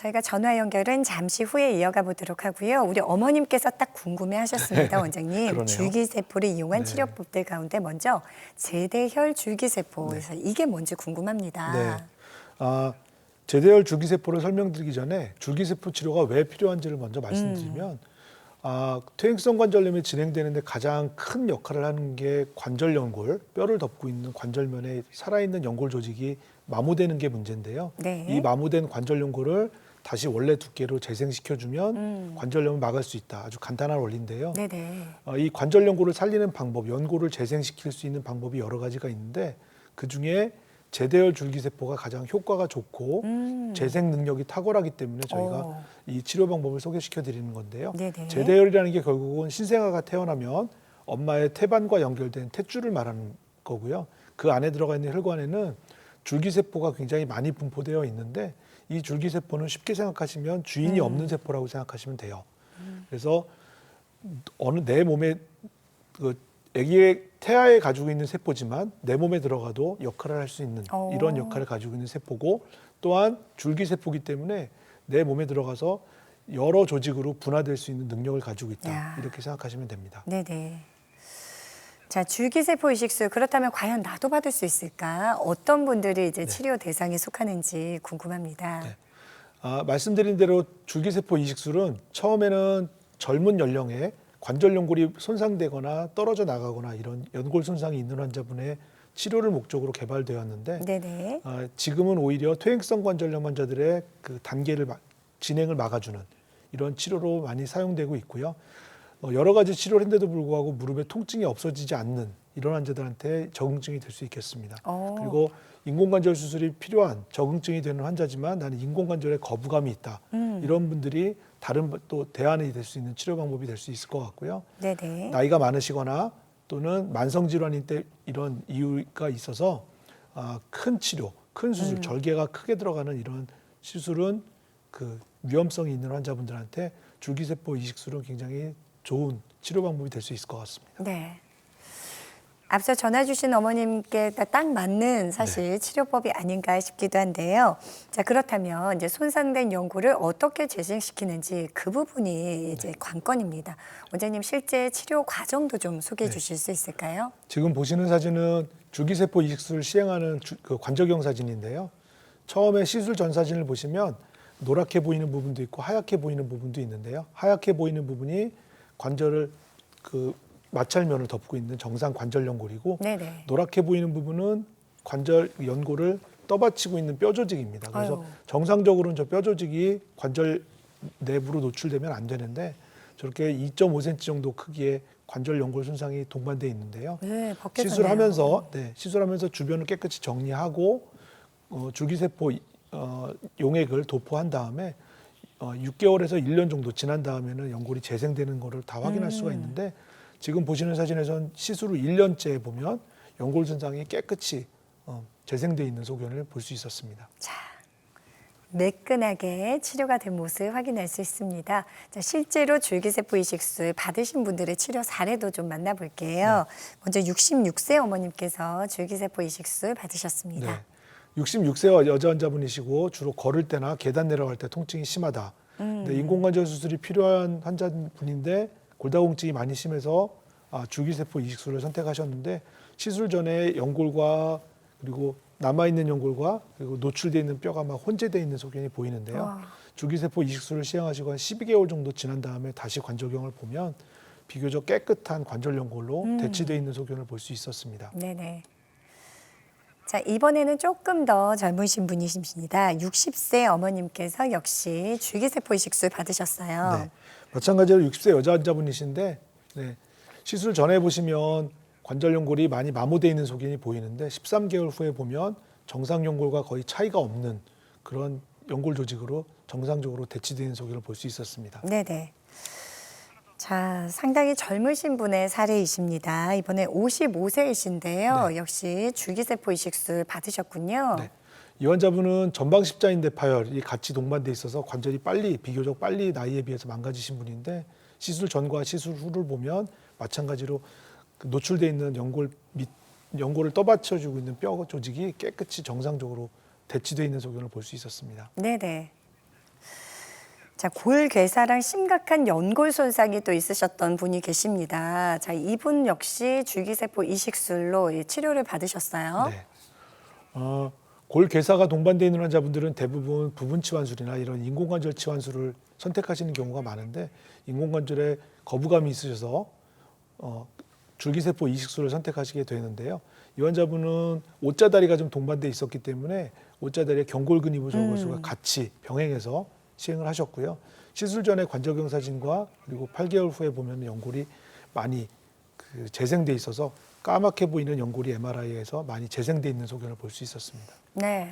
저희가 전화 연결은 잠시 후에 이어가 보도록 하고요. 우리 어머님께서 딱 궁금해하셨습니다, 원장님. 그러네요. 줄기세포를 이용한 네. 치료법들 가운데 먼저 제대혈 줄기세포에서 이게 뭔지 궁금합니다. 네. 제대혈 줄기세포를 설명드리기 전에 줄기세포 치료가 왜 필요한지를 먼저 말씀드리면 퇴행성 관절염이 진행되는데 가장 큰 역할을 하는 게 관절 연골, 뼈를 덮고 있는 관절면에 살아있는 연골 조직이 마모되는 게 문제인데요. 네. 이 마모된 관절 연골을 다시 원래 두께로 재생시켜주면 관절염을 막을 수 있다. 아주 간단한 원리인데요. 네네. 이 관절 연골을 살리는 방법, 연골을 재생시킬 수 있는 방법이 여러 가지가 있는데 그중에 제대혈 줄기세포가 가장 효과가 좋고 재생 능력이 탁월하기 때문에 저희가 이 치료 방법을 소개시켜 드리는 건데요. 네네. 제대혈이라는 게 결국은 신생아가 태어나면 엄마의 태반과 연결된 탯줄을 말하는 거고요. 그 안에 들어가 있는 혈관에는 줄기세포가 굉장히 많이 분포되어 있는데 이 줄기세포는 쉽게 생각하시면 주인이 없는 세포라고 생각하시면 돼요. 그래서 어느 내 몸에 아기의 태아에 가지고 있는 세포지만 내 몸에 들어가도 역할을 할 수 있는 이런 역할을 가지고 있는 세포고 또한 줄기세포이기 때문에 내 몸에 들어가서 여러 조직으로 분화될 수 있는 능력을 가지고 있다. 야. 이렇게 생각하시면 됩니다. 네네. 자, 줄기세포 이식술 그렇다면 과연 나도 받을 수 있을까? 어떤 분들이 이제 치료 대상에 속하는지 궁금합니다. 네. 말씀드린 대로 줄기세포 이식술은 처음에는 젊은 연령에 관절 연골이 손상되거나 떨어져 나가거나 이런 연골 손상이 있는 환자분의 치료를 목적으로 개발되었는데 네네. 지금은 오히려 퇴행성 관절염 환자들의 그 단계를 진행을 막아주는 이런 치료로 많이 사용되고 있고요. 여러 가지 치료를 했는데도 불구하고 무릎에 통증이 없어지지 않는 이런 환자들한테 적응증이 될 수 있겠습니다. 그리고 인공관절 수술이 필요한 적응증이 되는 환자지만 나는 인공관절에 거부감이 있다. 이런 분들이 다른 또 대안이 될 수 있는 치료 방법이 될 수 있을 것 같고요. 네네. 나이가 많으시거나 또는 만성질환일 때 이런 이유가 있어서 큰 치료, 큰 수술, 절개가 크게 들어가는 이런 시술은 그 위험성이 있는 환자분들한테 줄기세포 이식술은 굉장히 좋은 치료 방법이 될 수 있을 것 같습니다. 네. 앞서 전화 주신 어머님께 딱 맞는 사실 치료법이 아닌가 싶기도 한데요. 자, 그렇다면 이제 손상된 연골을 어떻게 재생시키는지 그 부분이 이제 관건입니다. 원장님 실제 치료 과정도 좀 소개해 주실 수 있을까요? 지금 보시는 사진은 줄기세포 이식술을 시행하는 그 관저경 사진인데요. 처음에 시술 전 사진을 보시면 노랗게 보이는 부분도 있고 하얗게 보이는 부분도 있는데요. 하얗게 보이는 부분이 관절을 그 마찰면을 덮고 있는 정상 관절 연골이고 네네. 노랗게 보이는 부분은 관절 연골을 떠받치고 있는 뼈 조직입니다. 그래서 아유. 정상적으로는 저 뼈 조직이 관절 내부로 노출되면 안 되는데 저렇게 2.5cm 정도 크기의 관절 연골 손상이 동반돼 있는데요. 네, 벗겨졌네요. 시술하면서 주변을 깨끗이 정리하고 줄기세포 용액을 도포한 다음에 6개월에서 1년 정도 지난 다음에는 연골이 재생되는 거를 다 확인할 수가 있는데 지금 보시는 사진에선 시술 후 1년째 보면 연골 손상이 깨끗이 재생돼 있는 소견을 볼 수 있었습니다. 자, 매끈하게 치료가 된 모습 확인할 수 있습니다. 자, 실제로 줄기세포 이식술 받으신 분들의 치료 사례도 좀 만나볼게요. 먼저 66세 어머님께서 줄기세포 이식술 받으셨습니다. 네. 66세 여자 환자분이시고 주로 걸을 때나 계단 내려갈 때 통증이 심하다. 근데 인공관절 수술이 필요한 환자분인데 골다공증이 많이 심해서 줄기세포 이식술을 선택하셨는데 시술 전에 연골과 그리고 남아있는 연골과 그리고 노출되어 있는 뼈가 막 혼재되어 있는 소견이 보이는데요. 줄기세포 이식술을 시행하시고 한 12개월 정도 지난 다음에 다시 관저경을 보면 비교적 깨끗한 관절 연골로 대치되어 있는 소견을 볼 수 있었습니다. 네네. 자, 이번에는 조금 더 젊으신 분이십니다. 60세 어머님께서 역시 줄기세포 이식술 받으셨어요. 네. 마찬가지로 60세 여자 환자분이신데 시술 전에 보시면 관절 연골이 많이 마모되어 있는 소견이 보이는데 13개월 후에 보면 정상 연골과 거의 차이가 없는 그런 연골 조직으로 정상적으로 대치되는 소견을 볼 수 있었습니다. 네네. 자, 상당히 젊으신 분의 사례이십니다. 이번에 55세이신데요. 역시 줄기세포 이식술 받으셨군요. 네. 이 환자분은 전방 십자인대 파열이 같이 동반돼 있어서 관절이 비교적 빨리 나이에 비해서 망가지신 분인데 시술 전과 시술 후를 보면 마찬가지로 노출되어 있는 연골을 떠받쳐주고 있는 뼈 조직이 깨끗이 정상적으로 대치되어 있는 소견을 볼 수 있었습니다. 네네. 자, 골괴사랑 심각한 연골 손상이 또 있으셨던 분이 계십니다. 자, 이분 역시 줄기세포 이식술로 치료를 받으셨어요. 네. 골괴사가 동반되어 있는 환자분들은 대부분 부분 치환술이나 이런 인공관절 치환술을 선택하시는 경우가 많은데 인공관절에 거부감이 있으셔서 줄기세포 이식술을 선택하시게 되는데요. 이 환자분은 옷자다리가 좀 동반돼 있었기 때문에 옷자다리에 경골근이부 저골수가 같이 병행해서 시행을 하셨고요. 시술 전에 관절경 사진과 그리고 8개월 후에 보면 연골이 많이 재생돼 있어서 까맣게 보이는 연골이 MRI에서 많이 재생돼 있는 소견을 볼 수 있었습니다. 네.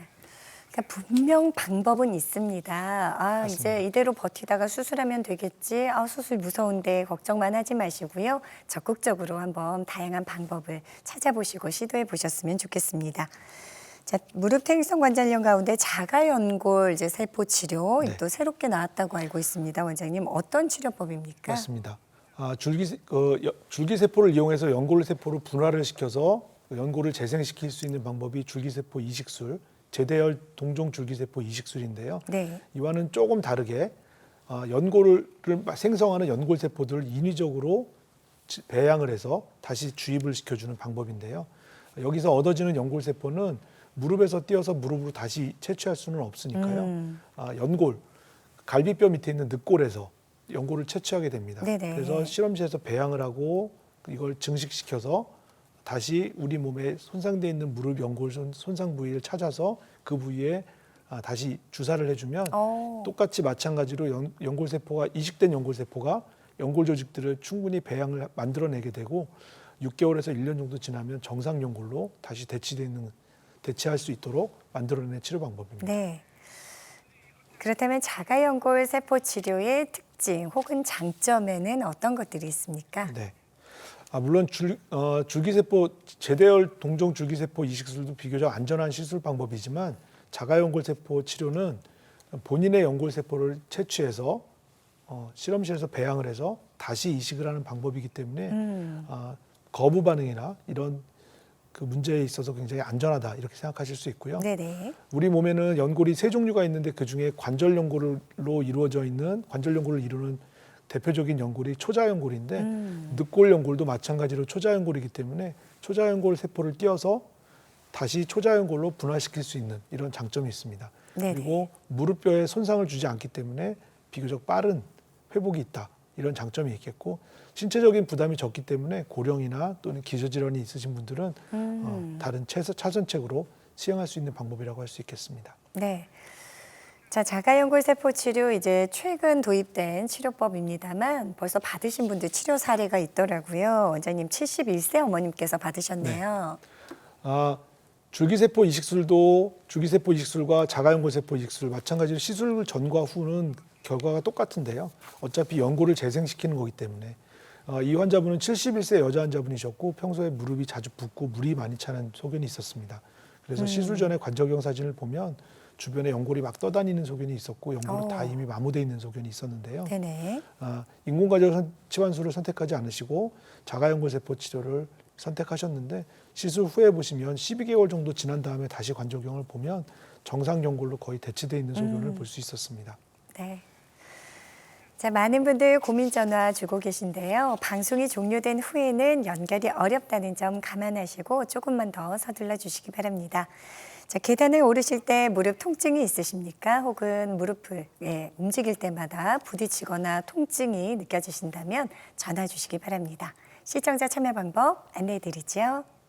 그러니까 분명 방법은 있습니다. 아, 맞습니다. 이제 이대로 버티다가 수술하면 되겠지. 아, 수술 무서운데 걱정만 하지 마시고요. 적극적으로 한번 다양한 방법을 찾아보시고 시도해 보셨으면 좋겠습니다. 자, 무릎 퇴행성 관절염 가운데 자가연골 이제 세포 치료 네. 또 새롭게 나왔다고 알고 있습니다. 원장님, 어떤 치료법입니까? 맞습니다. 줄기세포를 이용해서 연골세포를 분화를 시켜서 연골을 재생시킬 수 있는 방법이 줄기세포 이식술, 제대열 동종 줄기세포 이식술인데요. 네. 이와는 조금 다르게 연골을 생성하는 연골세포들을 인위적으로 배양을 해서 다시 주입을 시켜주는 방법인데요. 여기서 얻어지는 연골세포는 무릎에서 띄어서 무릎으로 다시 채취할 수는 없으니까요. 연골, 갈비뼈 밑에 있는 늑골에서 연골을 채취하게 됩니다. 네네. 그래서 실험실에서 배양을 하고 이걸 증식시켜서 다시 우리 몸에 손상되어 있는 무릎 연골 손상 부위를 찾아서 그 부위에 다시 주사를 해주면 똑같이 마찬가지로 연골세포가 이식된 연골세포가 연골 조직들을 충분히 배양을 만들어내게 되고 6개월에서 1년 정도 지나면 정상 연골로 다시 대치할 수 있도록 만들어내는 치료 방법입니다. 네. 그렇다면 자가연골 세포 치료의 특징 혹은 장점에는 어떤 것들이 있습니까? 네. 물론 줄기세포 제대열 동종 줄기세포 이식술도 비교적 안전한 시술 방법이지만 자가연골세포 치료는 본인의 연골세포를 채취해서 실험실에서 배양을 해서 다시 이식을 하는 방법이기 때문에 거부 반응이나 이런 그 문제에 있어서 굉장히 안전하다 이렇게 생각하실 수 있고요. 네네. 우리 몸에는 연골이 세 종류가 있는데 그 중에 관절연골로 이루어져 있는 관절연골을 이루는 대표적인 연골이 초자연골인데 늑골연골도 마찬가지로 초자연골이기 때문에 초자연골 세포를 띄어서 다시 초자연골로 분화시킬 수 있는 이런 장점이 있습니다. 네네. 그리고 무릎뼈에 손상을 주지 않기 때문에 비교적 빠른 회복이 있다. 이런 장점이 있겠고 신체적인 부담이 적기 때문에 고령이나 또는 기저질환이 있으신 분들은 다른 차선책으로 시행할 수 있는 방법이라고 할 수 있겠습니다. 네. 자, 자가연골 세포 치료 이제 최근 도입된 치료법입니다만 벌써 받으신 분들 치료 사례가 있더라고요. 원장님 71세 어머님께서 받으셨네요. 줄기세포 이식술도 줄기세포 이식술과 자가연골세포 이식술 마찬가지로 시술 전과 후는 결과가 똑같은데요. 어차피 연골을 재생시키는 거기 때문에 이 환자분은 71세 여자 환자분이셨고 평소에 무릎이 자주 붓고 물이 많이 차는 소견이 있었습니다. 그래서 시술 전에 관절경 사진을 보면 주변에 연골이 막 떠다니는 소견이 있었고 연골은 다 이미 마모돼 있는 소견이 있었는데요. 네네. 인공관절 치환술을 선택하지 않으시고 자가연골세포 치료를 선택하셨는데 시술 후에 보시면 12개월 정도 지난 다음에 다시 관절경을 보면 정상 연골로 거의 대치되어 있는 소견을 볼 수 있었습니다. 네. 자, 많은 분들 고민 전화 주고 계신데요. 방송이 종료된 후에는 연결이 어렵다는 점 감안하시고 조금만 더 서둘러 주시기 바랍니다. 자, 계단을 오르실 때 무릎 통증이 있으십니까? 혹은 무릎을 움직일 때마다 부딪히거나 통증이 느껴지신다면 전화 주시기 바랍니다. 시청자 참여 방법 안내해 드리죠.